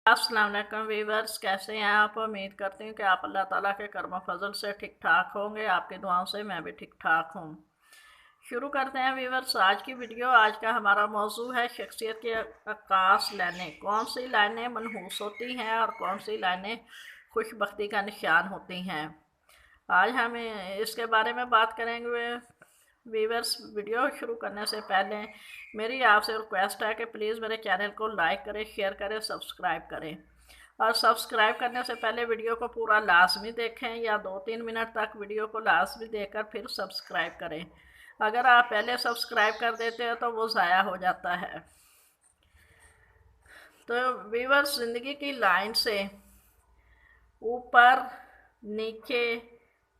अस्सलाम वालेकुम वीवर्स, कैसे हैं आप। उम्मीद करती हूँ कि आप अल्लाह ताला के करम फजल से ठीक ठाक होंगे। आपकी दुआओं से मैं भी ठीक ठाक हूँ। शुरू करते हैं वीवर्स आज की वीडियो। आज का हमारा मौजू है शख्सियत की अक्कास लाइनें। कौन सी लाइनें मनहूस होती हैं और कौन सी लाइनें खुशबख्ती का निशान होती हैं। आज हम इसके बारे में बात करेंगे। वीवर्स, वीडियो शुरू करने से पहले मेरी आपसे रिक्वेस्ट है कि प्लीज़ मेरे चैनल को लाइक करें, शेयर करें, सब्सक्राइब करें। और सब्सक्राइब करने से पहले वीडियो को पूरा लाजमी देखें या 2-3 मिनट तक वीडियो को लाजमी देखकर फिर सब्सक्राइब करें। अगर आप पहले सब्सक्राइब कर देते हो तो वो ज़ाया हो जाता है। तो वीवर्स, ज़िंदगी की लाइन से ऊपर नीचे,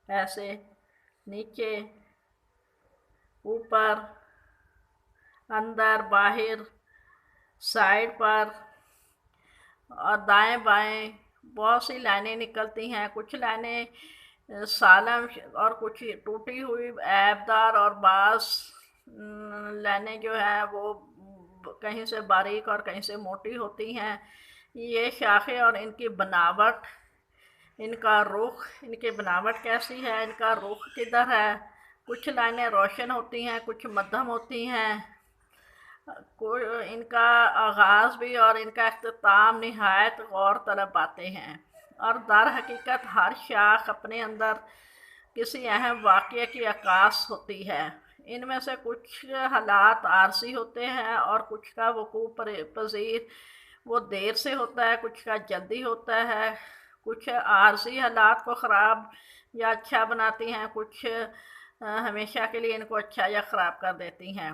ऐसे नीचे ऊपर अंदर बाहर, साइड पर और दाएं बाएं बहुत सी लाइनें निकलती हैं। कुछ लाइनें सालम और कुछ टूटी हुई ऐबदार, और बास लाइनें जो है वो कहीं से बारीक और कहीं से मोटी होती हैं। ये शाखें और इनकी बनावट, इनका रुख, इनकी बनावट कैसी है, इनका रुख किधर है। कुछ लाइनें रोशन होती हैं, कुछ मध्यम होती हैं। इनका आगाज़ भी और इनका अख्ताम नहायत गौर तलब बातें हैं। और दर हकीकत हर शाख अपने अंदर किसी अहम वाक़ये की अक्कास होती है। इनमें से कुछ हालात आरसी होते हैं और कुछ का वकूअ पज़ीर वो देर से होता है, कुछ का जल्दी होता है। कुछ आरसी हालात को ख़राब या अच्छा बनाती हैं, कुछ हमेशा के लिए इनको अच्छा या ख़राब कर देती हैं।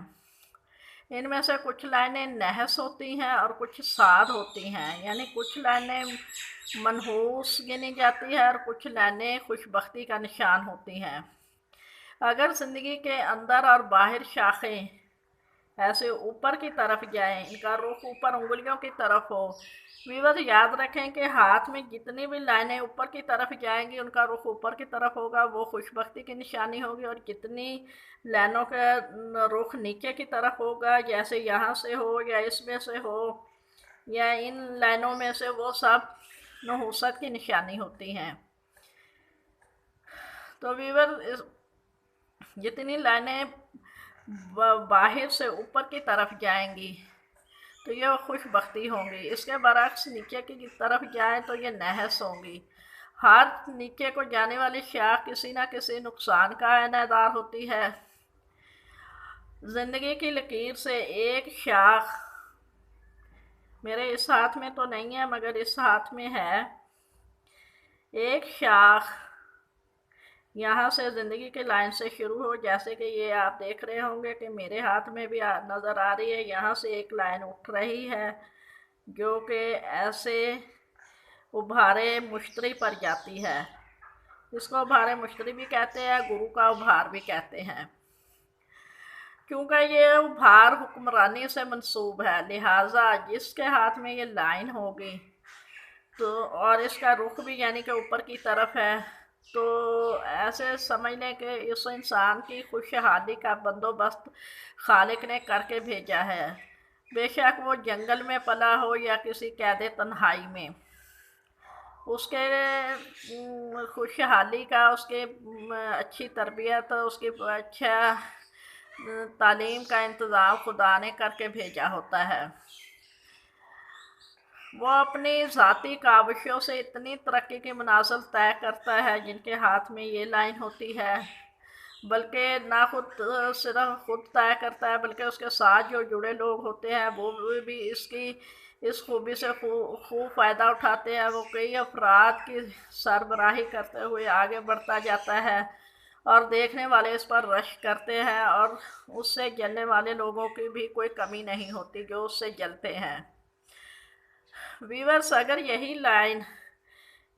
इनमें से कुछ लाइनें नहस होती हैं और कुछ साध होती हैं, यानी कुछ लाइनें मनहूस गिनी जाती है और कुछ लाइनें खुशबख्ती का निशान होती हैं। अगर ज़िंदगी के अंदर और बाहर शाखें ऐसे ऊपर की तरफ जाएं, इनका रुख ऊपर उंगलियों की तरफ हो। वीवर, याद रखें कि हाथ में जितनी भी लाइनें ऊपर की तरफ जाएंगी उनका रुख ऊपर की तरफ होगा, वो खुशबख्ती की निशानी होगी। और जितनी लाइनों का रुख नीचे की तरफ होगा, जैसे यहाँ से हो या इसमें से हो या इन लाइनों में से, वो सब नहूसत की निशानी होती हैं। तो वीवर, जितनी लाइनें बाहर से ऊपर की तरफ जाएंगी तो ये खुशबख्ती होंगी। इसके बरक्स नीचे की तरफ जाए तो ये नहस होंगी। हर नीचे को जाने वाली शाख किसी न किसी नुकसान का ऐनादार होती है। ज़िंदगी की लकीर से एक शाख, मेरे इस हाथ में तो नहीं है मगर इस हाथ में है, एक शाख यहाँ से ज़िंदगी के लाइन से शुरू हो, जैसे कि ये आप देख रहे होंगे कि मेरे हाथ में भी नज़र आ रही है। यहाँ से एक लाइन उठ रही है जो कि ऐसे उभारे मुश्तरी पर जाती है। इसको उभारे मुश्तरी भी कहते हैं, गुरु का उभार भी कहते हैं। क्योंकि ये उभार हुक्मरानी से मंसूब है, लिहाजा जिसके हाथ में ये लाइन होगी तो और इसका रुख भी यानी कि ऊपर की तरफ है, तो ऐसे समझ लें कि इस इंसान की खुशहाली का बंदोबस्त खालिक ने करके भेजा है। बेशक वो जंगल में पला हो या किसी कैद तन्हाई में, उसके खुशहाली का, उसके अच्छी तरबियत, उसकी अच्छा तालीम का इंतज़ाम खुदा ने करके भेजा होता है। वो अपनी ज़ाती काविशों से इतनी तरक्की की मनाजिल तय करता है जिनके हाथ में ये लाइन होती है, बल्कि ना सिर्फ खुद तय करता है बल्कि उसके साथ जो जुड़े लोग होते हैं वो भी इसकी इस खूबी से खूब फ़ायदा उठाते हैं। वो कई अफराद की सरबराही करते हुए आगे बढ़ता जाता है और देखने वाले इस पर रश करते हैं, और उससे जलने वाले लोगों की भी कोई कमी नहीं होती जो उससे जलते हैं। वीवर्स, अगर यही लाइन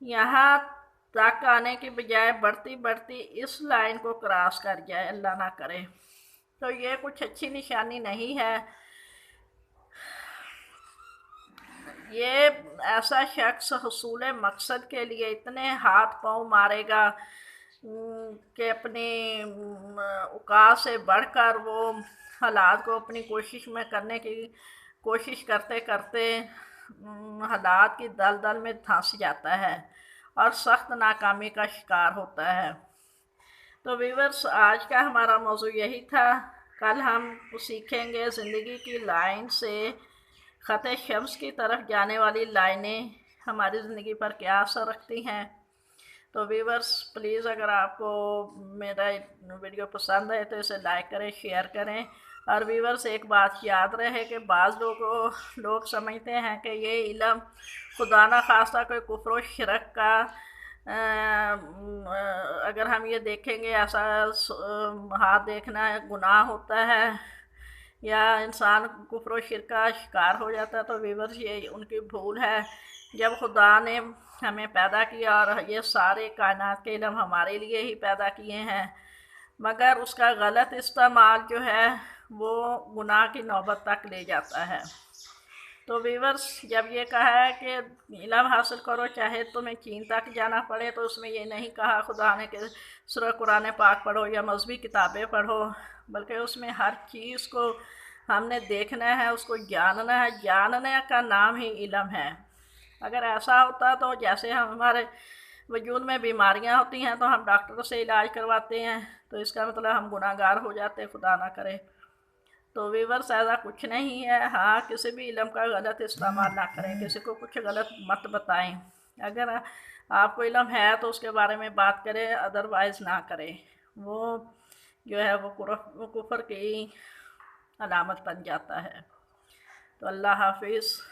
यहाँ तक आने की बजाय बढ़ती बढ़ती इस लाइन को क्रॉस कर जाए, अल्लाह ना करे, तो ये कुछ अच्छी निशानी नहीं है। ये ऐसा शख्स हुसूल मकसद के लिए इतने हाथ पाँव मारेगा कि अपनी औकात से बढ़कर वो हालात को अपनी कोशिश में करने की कोशिश करते करते حالات کی دلدل میں دھنس جاتا ہے اور سخت ناکامی کا شکار ہوتا ہے۔ تو ویورس، آج کا ہمارا موضوع یہی تھا۔ کل ہم سیکھیں گے زندگی کی لائن سے خط شمس کی طرف جانے والی لائنیں ہماری زندگی پر کیا اثر رکھتی ہیں۔ تو ویورس پلیز، اگر آپ کو میرا ویڈیو پسند ہے تو اسے لائک کریں، شیئر کریں۔ اور ویورس ایک بات یاد رہے کہ بعض لوگ سمجھتے ہیں کہ یہ علم خدا نخواستہ کوئی کفر و شرک کا، اگر ہم یہ دیکھیں گے ایسا ہاتھ دیکھنا گناہ ہوتا ہے یا انسان کفر و شرک کا شکار ہو جاتا ہے، تو ویورس یہ ان کی بھول ہے۔ جب خدا نے ہمیں پیدا کیا اور یہ سارے کائنات کے علم ہمارے لیے ہی پیدا کیے ہیں، مگر اس کا غلط استعمال جو ہے وہ گناہ کی نوبت تک لے جاتا ہے۔ تو ویورس، جب یہ کہا ہے کہ علم حاصل کرو چاہے تمہیں چین تک جانا پڑے، تو اس میں یہ نہیں کہا خدا نے کہ صرف قرآن پاک پڑھو یا مذہبی کتابیں پڑھو، بلکہ اس میں ہر چیز کو ہم نے دیکھنا ہے، اس کو جاننا ہے۔ جاننے کا نام ہی علم ہے۔ اگر ایسا ہوتا تو جیسے ہمارے وجود میں بیماریاں ہوتی ہیں تو ہم ڈاکٹر سے علاج کرواتے ہیں، تو اس کا مطلب ہم گناہ گار ہو جاتے، خدا نہ کرے۔ تو ویورس، ایسا کچھ نہیں ہے۔ ہاں، کسی بھی علم کا غلط استعمال نہ کریں، کسی کو کچھ غلط مت بتائیں۔ اگر آپ کو علم ہے تو اس کے بارے میں بات کریں، ادروائز نہ کریں۔ وہ جو ہے وہ کفر کی علامت بن جاتا ہے۔ تو اللہ حافظ۔